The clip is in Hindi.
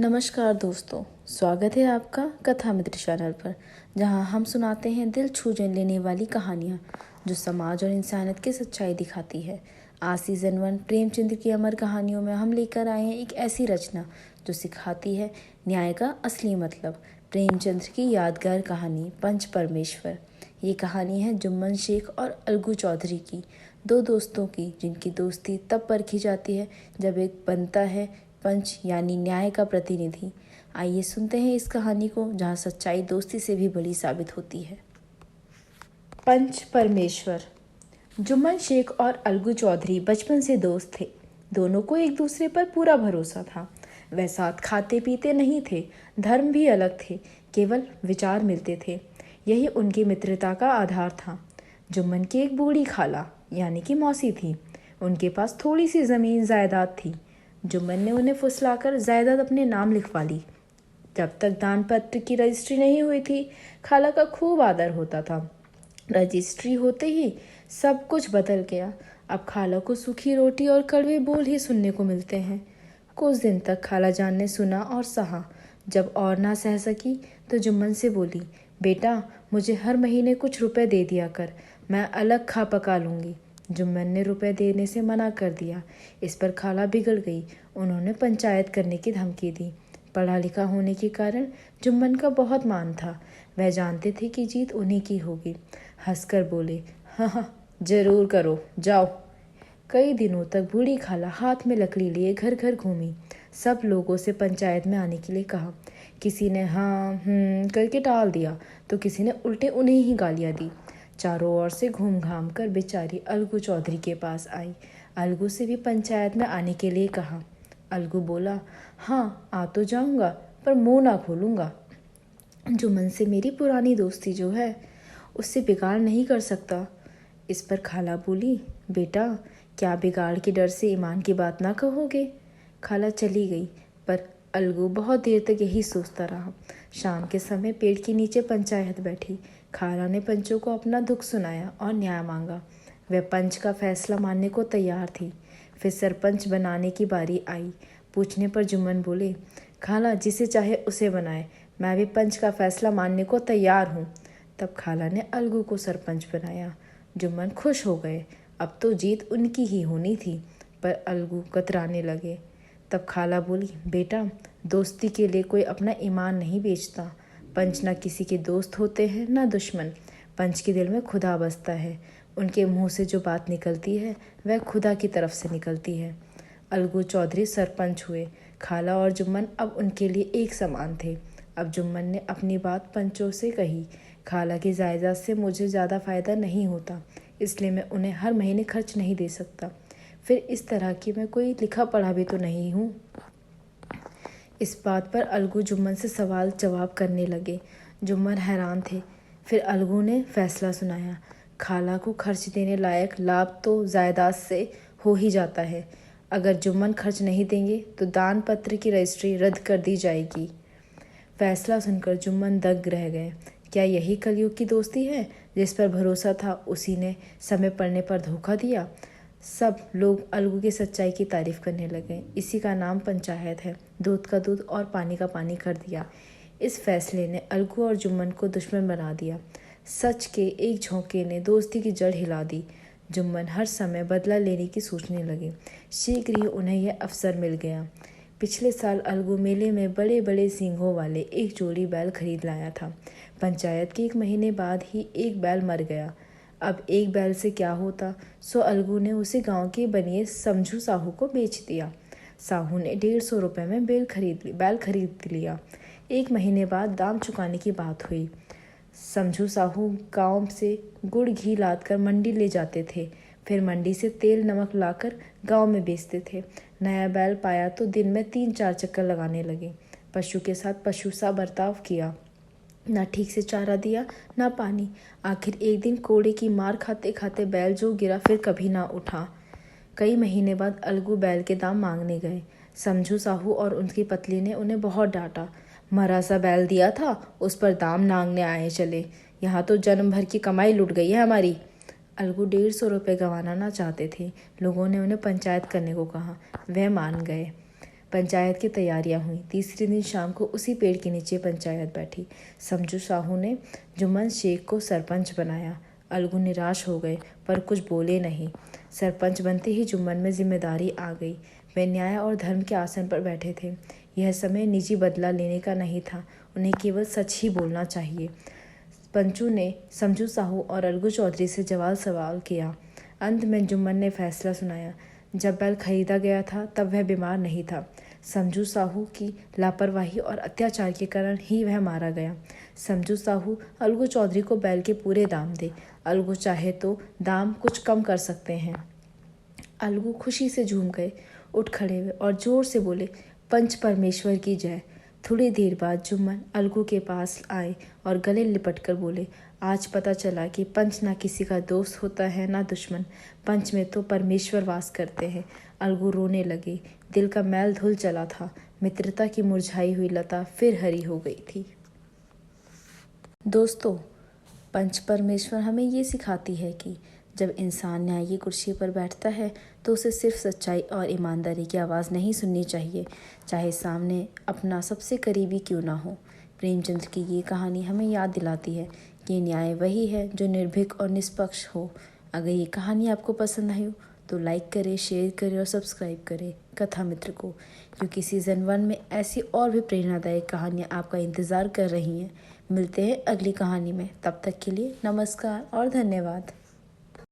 नमस्कार दोस्तों, स्वागत है आपका कथा मित्र चैनल पर, जहां हम सुनाते हैं दिल छू लेने वाली कहानियां जो समाज और इंसानियत की सच्चाई दिखाती है। आज सीज़न 1 प्रेमचंद्र की अमर कहानियों में हम लेकर आए हैं एक ऐसी रचना जो सिखाती है न्याय का असली मतलब। प्रेमचंद्र की यादगार कहानी पंच परमेश्वर। ये कहानी है जुम्मन शेख और अलगू चौधरी की, दो दोस्तों की, जिनकी दोस्ती तब परखी जाती है जब एक बनता है पंच यानी न्याय का प्रतिनिधि। आइए सुनते हैं इस कहानी को, जहाँ सच्चाई दोस्ती से भी बड़ी साबित होती है। पंच परमेश्वर। जुम्मन शेख और अलगू चौधरी बचपन से दोस्त थे। दोनों को एक दूसरे पर पूरा भरोसा था। वह साथ खाते पीते नहीं थे, धर्म भी अलग थे, केवल विचार मिलते थे। यही उनकी मित्रता का आधार था। जुम्मन की एक बूढ़ी खाला यानी कि मौसी थी। उनके पास थोड़ी सी ज़मीन जायदाद थी। जुम्मन ने उन्हें फुसलाकर जायदाद अपने नाम लिखवा ली। जब तक दान पत्र की रजिस्ट्री नहीं हुई थी, खाला का खूब आदर होता था। रजिस्ट्री होते ही सब कुछ बदल गया। अब खाला को सूखी रोटी और कड़वे बोल ही सुनने को मिलते हैं। कुछ दिन तक खाला जान ने सुना और सहा। जब और ना सह सकी तो जुम्मन से बोली, बेटा मुझे हर महीने कुछ रुपए दे दिया कर, मैं अलग खा पका लूँगी। जुम्मन ने रुपए देने से मना कर दिया। इस पर खाला बिगड़ गई। उन्होंने पंचायत करने की धमकी दी। पढ़ा लिखा होने के कारण जुम्मन का बहुत मान था। वह जानते थे कि जीत उन्हीं की होगी। हंसकर बोले, हाँ हाँ जरूर करो, जाओ। कई दिनों तक बूढ़ी खाला हाथ में लकड़ी लिए घर घर घूमी। सब लोगों से पंचायत में आने के लिए कहा। किसी ने हाँ करके टाल दिया तो किसी ने उल्टे उन्हें ही गालियाँ दी। चारों ओर से घूम घाम कर बेचारी अलगू चौधरी के पास आई। अलगू से भी पंचायत में आने के लिए कहा। अलगू बोला, हाँ आ तो जाऊंगा, पर मुंह ना खोलूंगा। जुम्मन से मेरी पुरानी दोस्ती जो है, उससे बिगाड़ नहीं कर सकता। इस पर खाला बोली, बेटा क्या बिगाड़ के डर से ईमान की बात ना कहोगे। खाला चली गई, पर अलगू बहुत देर तक यही सोचता रहा। शाम के समय पेड़ के नीचे पंचायत बैठी। खाला ने पंचों को अपना दुख सुनाया और न्याय मांगा। वह पंच का फैसला मानने को तैयार थी। फिर सरपंच बनाने की बारी आई। पूछने पर जुम्मन बोले, खाला जिसे चाहे उसे बनाए, मैं भी पंच का फैसला मानने को तैयार हूँ। तब खाला ने अलगू को सरपंच बनाया। जुम्मन खुश हो गए। अब तो जीत उनकी ही होनी थी, पर अलगू कतराने लगे। तब खाला बोली, बेटा दोस्ती के लिए कोई अपना ईमान नहीं बेचता। पंच ना किसी के दोस्त होते हैं ना दुश्मन। पंच के दिल में खुदा बसता है। उनके मुंह से जो बात निकलती है वह खुदा की तरफ से निकलती है। अलगू चौधरी सरपंच हुए। खाला और जुम्मन अब उनके लिए एक समान थे। अब जुम्मन ने अपनी बात पंचों से कही। खाला की जायदाद से मुझे ज़्यादा फ़ायदा नहीं होता, इसलिए मैं उन्हें हर महीने खर्च नहीं दे सकता। फिर इस तरह की मैं कोई लिखा पढ़ा भी तो नहीं हूँ। इस बात पर अलगू जुम्मन से सवाल जवाब करने लगे। जुम्मन हैरान थे। फिर अलगू ने फैसला सुनाया। खाला को खर्च देने लायक लाभ तो जायदाद से हो ही जाता है। अगर जुम्मन खर्च नहीं देंगे तो दान पत्र की रजिस्ट्री रद्द कर दी जाएगी। फैसला सुनकर जुम्मन दंग रह गए। क्या यही कलयुग की दोस्ती है? जिस पर भरोसा था उसी ने समय पड़ने पर धोखा दिया। सब लोग अलगू की सच्चाई की तारीफ करने लगे। इसी का नाम पंचायत है। दूध का दूध और पानी का पानी कर दिया। इस फैसले ने अलगू और जुम्मन को दुश्मन बना दिया। सच के एक झोंके ने दोस्ती की जड़ हिला दी। जुम्मन हर समय बदला लेने की सोचने लगे। शीघ्र ही उन्हें यह अवसर मिल गया। पिछले साल अलगू मेले में बड़े बड़े सींगों वाले एक जोड़ी बैल खरीद लाया था। पंचायत के 1 महीने बाद ही एक बैल मर गया। अब एक बैल से क्या होता, सो अलगू ने उसे गांव के बनिए समझू साहू को बेच दिया। साहू ने 150 रुपये में बैल खरीद लिया। 1 महीने बाद दाम चुकाने की बात हुई। समझू साहू गांव से गुड़ घी लादकर मंडी ले जाते थे। फिर मंडी से तेल नमक लाकर गांव में बेचते थे। नया बैल पाया तो दिन में 3-4 चक्कर लगाने लगे। पशु के साथ पशु सा बर्ताव किया। ना ठीक से चारा दिया ना पानी। आखिर एक दिन कोड़े की मार खाते खाते बैल जो गिरा फिर कभी ना उठा। कई महीने बाद अलगू बैल के दाम मांगने गए। समझू साहू और उनकी पत्नी ने उन्हें बहुत डांटा। मरा सा बैल दिया था, उस पर दाम मांगने आए चले। यहाँ तो जन्म भर की कमाई लुट गई है हमारी। अलगू 150 रुपये गंवाना ना चाहते थे। लोगों ने उन्हें पंचायत करने को कहा। वह मान गए। पंचायत की तैयारियां हुई। तीसरे दिन शाम को उसी पेड़ के नीचे पंचायत बैठी। समझू साहू ने जुम्मन शेख को सरपंच बनाया। अलगू निराश हो गए पर कुछ बोले नहीं। सरपंच बनते ही जुम्मन में जिम्मेदारी आ गई। वे न्याय और धर्म के आसन पर बैठे थे। यह समय निजी बदला लेने का नहीं था, उन्हें केवल सच ही बोलना चाहिए। पंचू ने समझू साहू और अलगू चौधरी से जवाब सवाल किया। अंत में जुम्मन ने फैसला सुनाया। जब बैल खरीदा गया था तब वह बीमार नहीं था। समझू साहू की लापरवाही और अत्याचार के कारण ही वह मारा गया। समझू साहू अलगू चौधरी को बैल के पूरे दाम दे। अलगू चाहे तो दाम कुछ कम कर सकते हैं। अलगू खुशी से झूम गए, उठ खड़े हुए और जोर से बोले, पंच परमेश्वर की जय। थोड़ी देर बाद जुम्मन अलगू के पास आए और गले लिपट कर बोले, आज पता चला कि पंच ना किसी का दोस्त होता है ना दुश्मन, पंच में तो परमेश्वर वास करते हैं। अलगू रोने लगे, दिल का मैल धुल चला था। मित्रता की मुरझाई हुई लता फिर हरी हो गई थी। दोस्तों, पंच परमेश्वर हमें ये सिखाती है कि जब इंसान न्याय की कुर्सी पर बैठता है तो उसे सिर्फ सच्चाई और ईमानदारी की आवाज़ नहीं सुननी चाहिए, चाहे सामने अपना सबसे करीबी क्यों ना हो। प्रेमचंद्र की ये कहानी हमें याद दिलाती है कि न्याय वही है जो निर्भीक और निष्पक्ष हो। अगर ये कहानी आपको पसंद आई हो तो लाइक करें, शेयर करें और सब्सक्राइब करें कथा मित्र को, क्योंकि सीज़न 1 में ऐसी और भी प्रेरणादायक कहानियाँ आपका इंतज़ार कर रही हैं। मिलते हैं अगली कहानी में, तब तक के लिए नमस्कार और धन्यवाद।